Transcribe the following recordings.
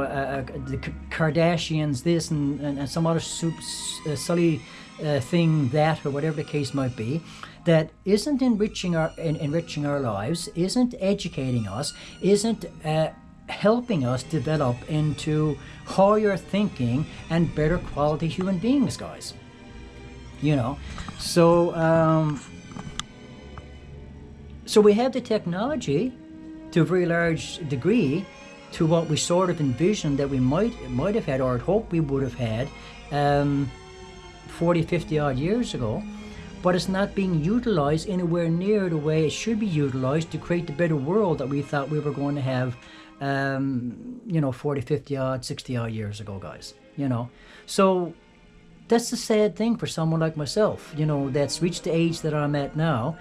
the Kardashians this and some other silly thing that, or whatever the case might be, that isn't enriching our lives, isn't educating us, isn't helping us develop into higher thinking and better quality human beings, guys. So so we have the technology to a very large degree to what we sort of envisioned that we might have had, or had hoped we would have had 40, 50 odd years ago, but it's not being utilized anywhere near the way it should be utilized to create the better world that we thought we were going to have 40, 50 odd, 60 odd years ago, guys. So that's the sad thing for someone like myself, that's reached the age that I'm at now.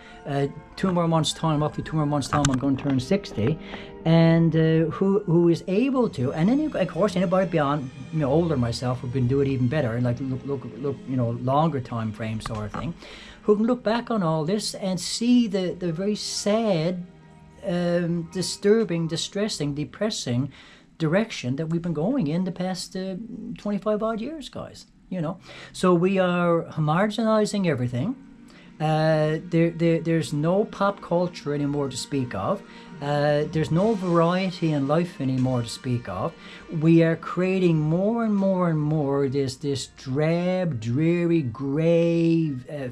2 more months time, roughly 2 more months time, I'm going to turn 60, and who is able to, and then of course anybody beyond, older than myself who can do it even better, and like look, longer time frame sort of thing, who can look back on all this and see the very sad, disturbing, distressing, depressing direction that we've been going in the past 25 odd years, guys. So we are homogenizing everything. There's no pop culture anymore to speak of. There's no variety in life anymore to speak of. We are creating more and more and more this drab, dreary, grey,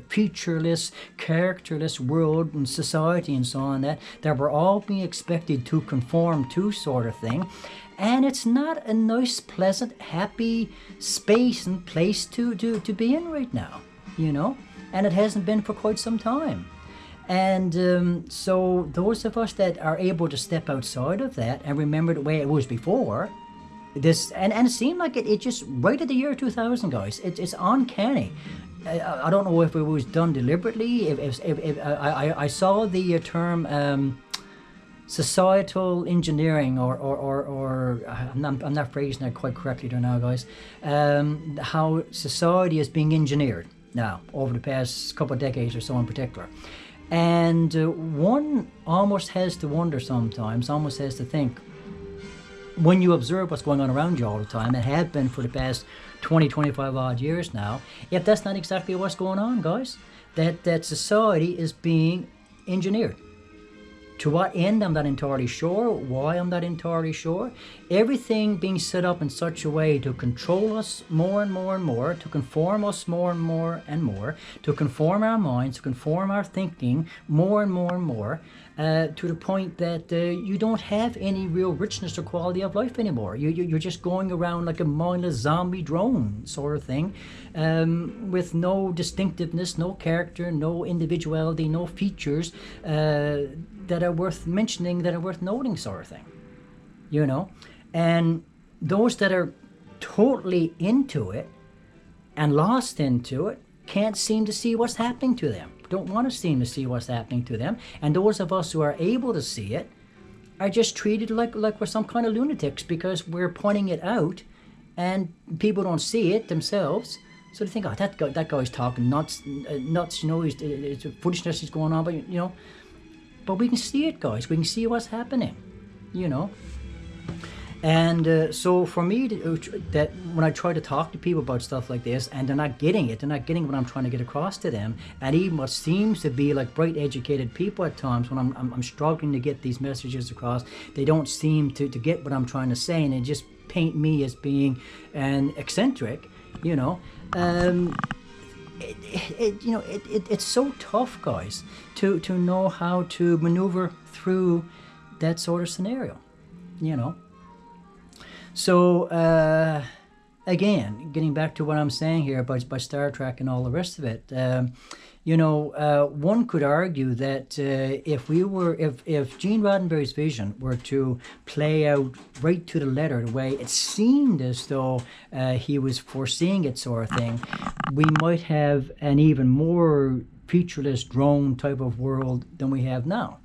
featureless, characterless world and society and so on that we're all being expected to conform to, sort of thing. And it's not a nice, pleasant, happy space and place to be in right now, and it hasn't been for quite some time. And so those of us that are able to step outside of that and remember the way it was before, and it seemed like it just right at the year 2000, guys. It's uncanny. I don't know if it was done deliberately. If I saw the term societal engineering, or I'm not phrasing that quite correctly there now, guys. How society is being engineered now over the past couple of decades or so in particular. And one almost has to wonder sometimes, almost has to think, when you observe what's going on around you all the time, and have been for the past 20, 25 odd years now, if that's not exactly what's going on, guys, that society is being engineered. To what end, I'm not entirely sure. Why, I'm not entirely sure. Everything being set up in such a way to control us more and more and more, to conform us more and more and more, to conform our minds, to conform our thinking more and more and more, to the point that you don't have any real richness or quality of life anymore. You're just going around like a mindless zombie drone sort of thing, with no distinctiveness, no character, no individuality, no features that are worth mentioning, that are worth noting, sort of thing. And those that are totally into it and lost into it can't seem to see what's happening to them, don't want to seem to see what's happening to them. And those of us who are able to see it are just treated like we're some kind of lunatics, because we're pointing it out and people don't see it themselves. So they think, oh, that guy's talking nuts, it's foolishness is going on, but but we can see it, guys. We can see what's happening, And so for me, that when I try to talk to people about stuff like this, and they're not getting it, they're not getting what I'm trying to get across to them, and even what seems to be like bright, educated people at times, when I'm struggling to get these messages across, they don't seem to get what I'm trying to say, and they just paint me as being an eccentric, It's so tough, guys, to know how to maneuver through that sort of scenario, So again, getting back to what I'm saying here about Star Trek and all the rest of it, one could argue that if Gene Roddenberry's vision were to play out right to the letter, the way it seemed as though he was foreseeing it, sort of thing, we might have an even more featureless drone type of world than we have now,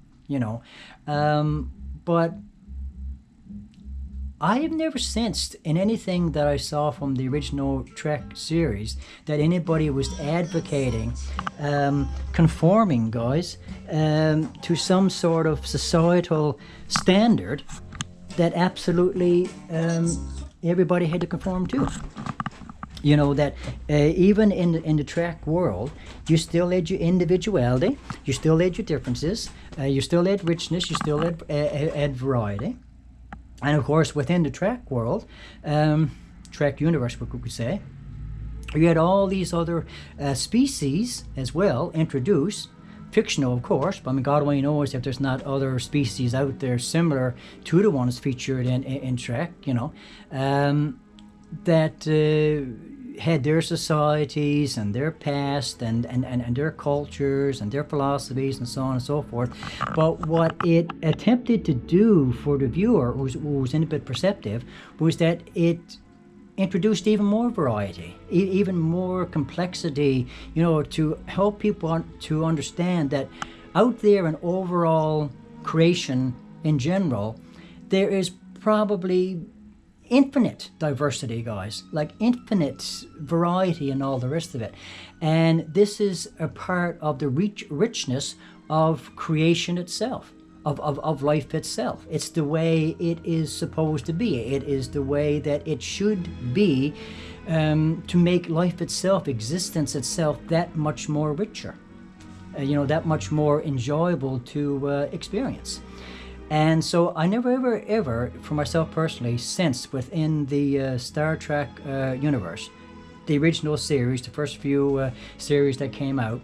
but I have never sensed in anything that I saw from the original Trek series that anybody was advocating conforming, guys, to some sort of societal standard that absolutely everybody had to conform to. You know that even in the track world, you still had your individuality, you still had your differences, you still had richness, you still had variety, and of course within the track world, track universe, we could say, you had all these other species as well introduced. Fictional, of course, but I mean, God only knows if there's not other species out there similar to the ones featured in Trek, you know, that had their societies and their past and their cultures and their philosophies and so on and so forth. But what it attempted to do for the viewer, who was in a bit perceptive, was that it introduced even more variety, even more complexity, you know, to help people to understand that out there in overall creation in general, there is probably infinite diversity, guys, like infinite variety and all the rest of it. And this is a part of the richness of creation itself. Of life itself. It's the way it is supposed to be. It is the way that it should be, to make life itself, existence itself, that much more richer, you know, that much more enjoyable to experience. And so I never ever, for myself personally, sensed within the Star Trek universe, the original series, the first few series that came out,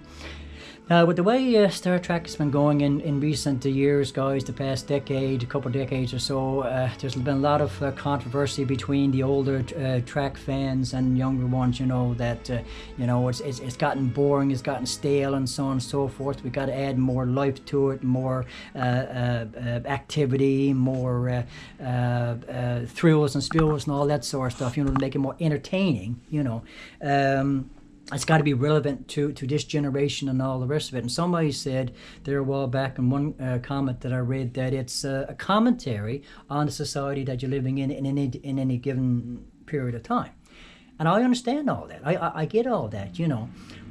with the way Star Trek has been going in recent years, guys, the past decade, a couple of decades or so, there's been a lot of controversy between the older Trek fans and younger ones, you know, that, you know, it's gotten boring, it's gotten stale and so on and so forth. We've got to add more life to it, more activity, more thrills and spills and all that sort of stuff, you know, to make it more entertaining, you know. It's got to be relevant to this generation and all the rest of it. And somebody said there a while back in one comment that I read that it's a commentary on the society that you're living in any given period of time. And I understand all that. I get all that, you know.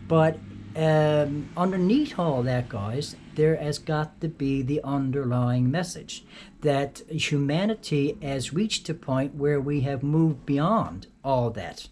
But underneath all that, guys, there has got to be the underlying message that humanity has reached a point where we have moved beyond all that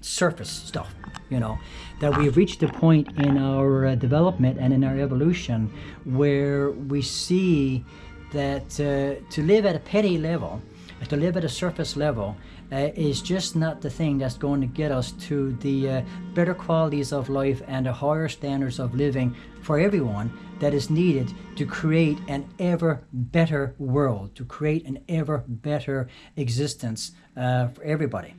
surface stuff, you know, that we've reached a point in our development and in our evolution where we see that to live at a petty level, to live at a surface level, is just not the thing that's going to get us to the better qualities of life and the higher standards of living for everyone that is needed to create an ever better world, to create an ever better existence for everybody.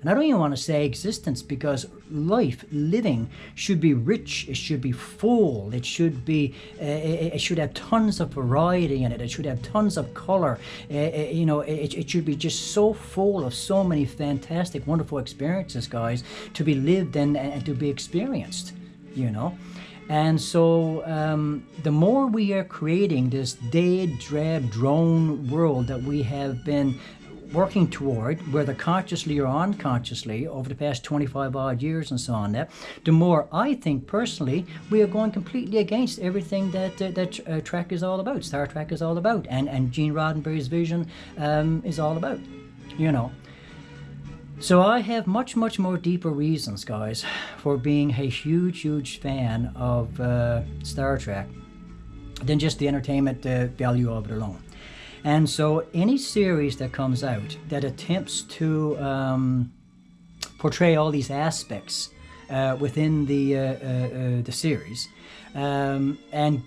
And I don't even want to say existence, because life, living, should be rich, it should be full, it should be, it should have tons of variety in it, it should have tons of color, you know, it should be just so full of so many fantastic, wonderful experiences, guys, to be lived and to be experienced, you know. And so the more we are creating this dead, drab, drone world that we have been working toward, whether consciously or unconsciously, over the past 25 odd years and so on, that the more I think personally we are going completely against everything that Trek is all about, Star Trek is all about, and Gene Roddenberry's vision is all about, you know. So I have much more deeper reasons, guys, for being a huge fan of Star Trek than just the entertainment value of it alone. And so any series that comes out that attempts to portray all these aspects within the series, and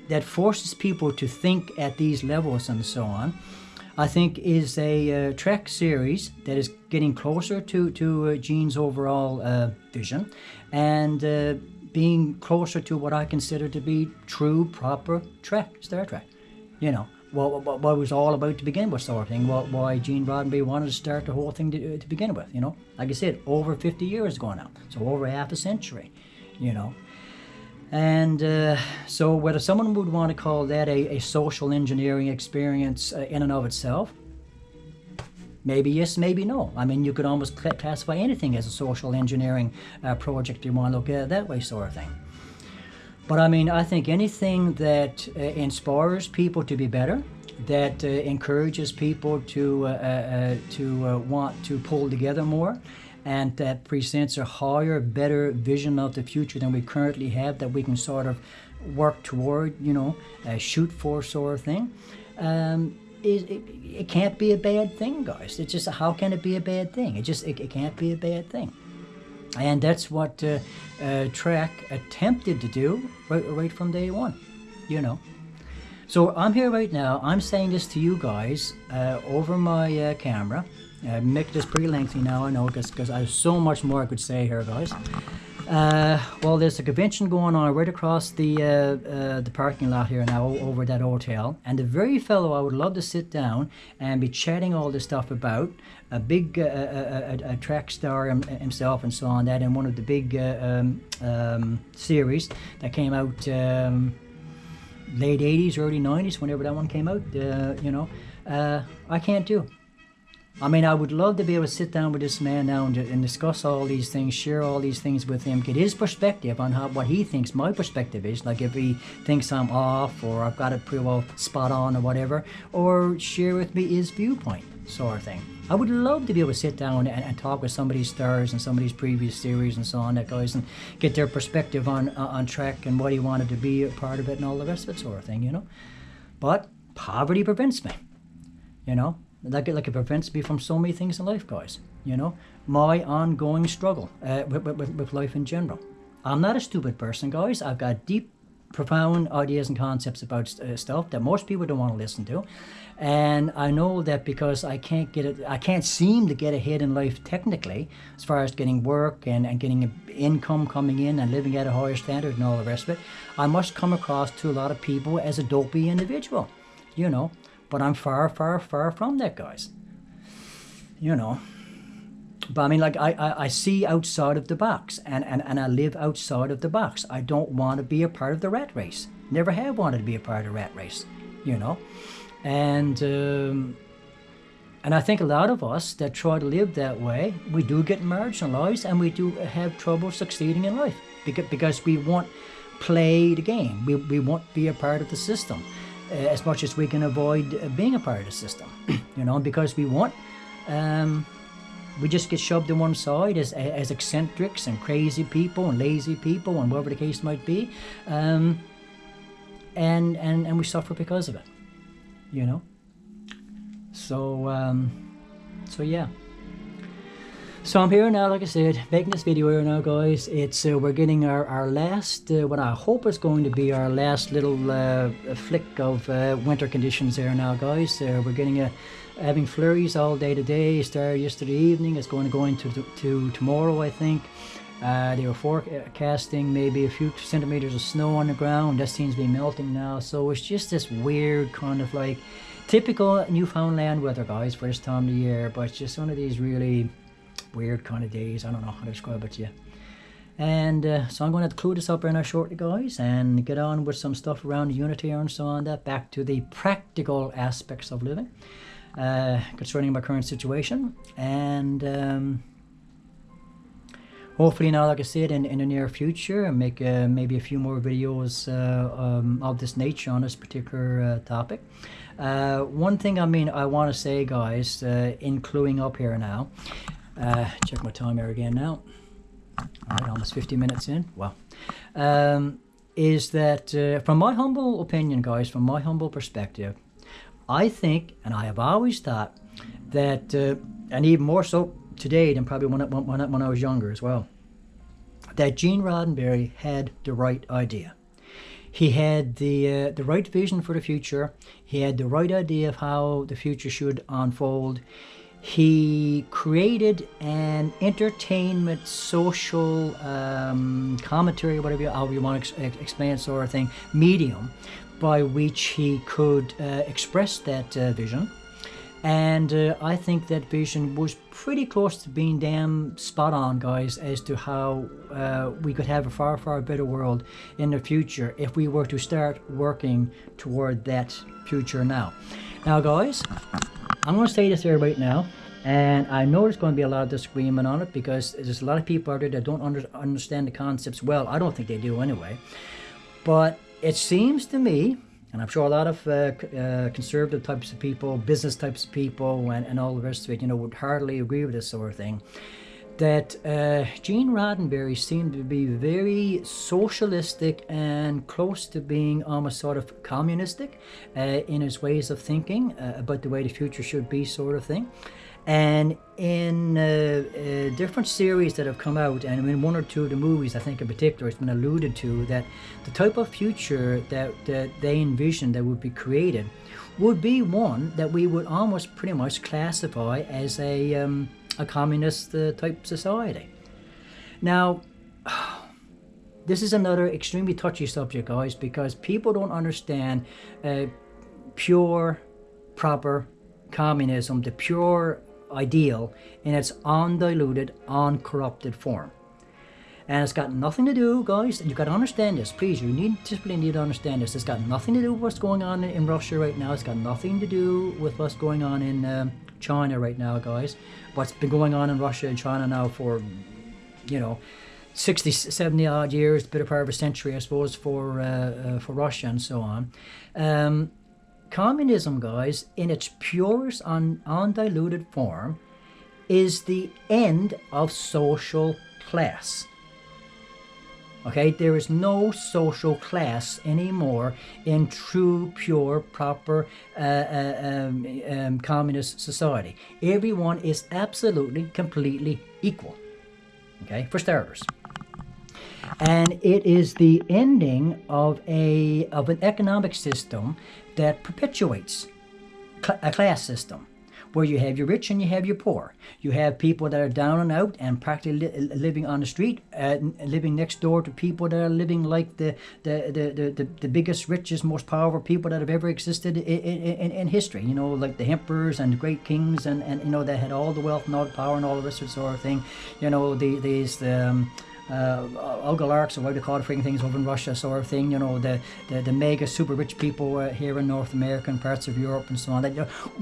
that forces people to think at these levels and so on, I think is a Trek series that is getting closer to Gene's overall vision, and being closer to what I consider to be true, proper Trek, Star Trek, you know. What it was all about to begin with, sort of thing. Why Gene Roddenberry wanted to start the whole thing to begin with, you know. Like I said, over 50 years ago now, so over half a century, you know. And so whether someone would want to call that a social engineering experience in and of itself, maybe yes, maybe no. I mean, you could almost classify anything as a social engineering project if you want to look at it that way, sort of thing. But I mean, I think anything that inspires people to be better, that encourages people to want to pull together more, and that presents a higher, better vision of the future than we currently have, that we can sort of work toward, shoot for, sort of thing. It can't be a bad thing, guys. It's just, how can it be a bad thing? It can't be a bad thing. And that's what Trek attempted to do right from day one, So I'm here right now. I'm saying this to you guys over my camera. Make this pretty lengthy now, I know, because I have so much more I could say here, guys. Well, there's a convention going on right across the parking lot here now, over that hotel. And the very fellow I would love to sit down and be chatting all this stuff about, a big a track star himself and so on, that in one of the big series that came out late 80s, early 90s, whenever that one came out, I can't do. I mean, I would love to be able to sit down with this man now and discuss all these things, share all these things with him, get his perspective on what he thinks my perspective is, like if he thinks I'm off or I've got it pretty well spot on or whatever, or share with me his viewpoint, sort of thing. I would love to be able to sit down and talk with some of these stars and some of these previous series and so on, that guys, and get their perspective on Trek and what he wanted to be a part of it and all the rest of it, sort of thing, But poverty prevents me, Like it prevents me from so many things in life, guys. My ongoing struggle with life in general. I'm not a stupid person, guys. I've got deep, profound ideas and concepts about stuff that most people don't want to listen to, and I know that because I can't seem to get ahead in life technically, as far as getting work and getting income coming in and living at a higher standard and all the rest of it. I must come across to a lot of people as a dopey individual, But I'm far, far, far from that, guys. But I mean, like, I see outside of the box, and I live outside of the box. I don't want to be a part of the rat race. Never have wanted to be a part of the rat race, And I think a lot of us that try to live that way, we do get marginalized, and we do have trouble succeeding in life because we won't play the game. We won't be a part of the system. As much as we can avoid being a part of the system, because we want, we just get shoved to one side as eccentrics and crazy people and lazy people and whatever the case might be, and we suffer because of it, So yeah. So I'm here now, like I said, making this video here now, guys. It's we're getting our last, what I hope is going to be our last little flick of winter conditions here now, guys. We're getting having flurries all day today. Started yesterday evening. It's going to go into to tomorrow, I think. They were forecasting maybe a few centimeters of snow on the ground. That seems to be melting now. So it's just this weird kind of like typical Newfoundland weather, guys, for this time of the year. But it's just one of these really weird kind of days. I don't know how to describe it to you. And so I'm going to have to clue this up right now shortly, guys, and get on with some stuff around the unit here and so on, that back to the practical aspects of living concerning my current situation. And hopefully now, like I said, in the near future, and make maybe a few more videos of this nature on this particular topic. One thing I want to say, guys, in cluing up here now, check my time here again now. All right, almost 50 minutes in. Wow. Is that from my humble opinion, guys, from my humble perspective, I think, and I have always thought, that, and even more so today than probably when I was younger as well, that Gene Roddenberry had the right idea. He had the right vision for the future. He had the right idea of how the future should unfold. He created an entertainment, social commentary, whatever how you want to explain it, sort of thing, medium by which he could express that vision. And I think that vision was pretty close to being damn spot on, guys, as to how we could have a far, far better world in the future if we were to start working toward that future now. Now, guys, I'm going to say this here right now, and I know there's going to be a lot of disagreement on it because there's a lot of people out there that don't understand the concepts well. I don't think they do anyway. But it seems to me, And I'm sure a lot of conservative types of people, business types of people, and all the rest of it, would hardly agree with this sort of thing. That Gene Roddenberry seemed to be very socialistic and close to being almost sort of communistic in his ways of thinking about the way the future should be, sort of thing. And in different series that have come out, and in one or two of the movies, I think in particular, it's been alluded to that the type of future that they envisioned that would be created would be one that we would almost pretty much classify as a communist type society. Now, this is another extremely touchy subject, guys, because people don't understand pure, proper communism, the pure ideal in its undiluted, uncorrupted form. And it's got nothing to do, guys, and you've got to understand this, please, you simply need to understand this. It's got nothing to do with what's going on in Russia right now. It's got nothing to do with what's going on in China right now, guys. What's been going on in Russia and China now for, 60, 70 odd years, a bit of part of a century, I suppose, for Russia and so on. Communism, guys, in its purest, undiluted form, is the end of social class. Okay, there is no social class anymore in true, pure, proper communist society. Everyone is absolutely, completely equal. Okay, for starters. And it is the ending of an economic system that perpetuates a class system, where you have your rich and you have your poor. You have people that are down and out and practically living on the street, living next door to people that are living like the biggest, richest, most powerful people that have ever existed in history. Like the emperors and the great kings, and they had all the wealth and all the power and all the rest of sort of thing. These oligarchs, or what they call the freaking things over in Russia, sort of thing. The mega super rich people here in North America and parts of Europe and so on.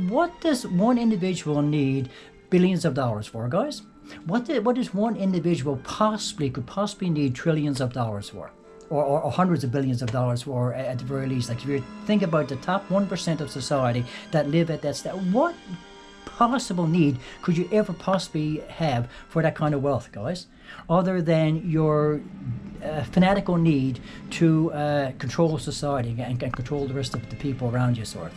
What does one individual need billions of dollars for, guys? What does one individual could possibly need trillions of dollars for? Or hundreds of billions of dollars for, at the very least. Like, if you think about the top 1% of society that live at that stage, what possible need could you ever possibly have for that kind of wealth, guys, other than your fanatical need to control society and control the rest of the people around you, sort of thing?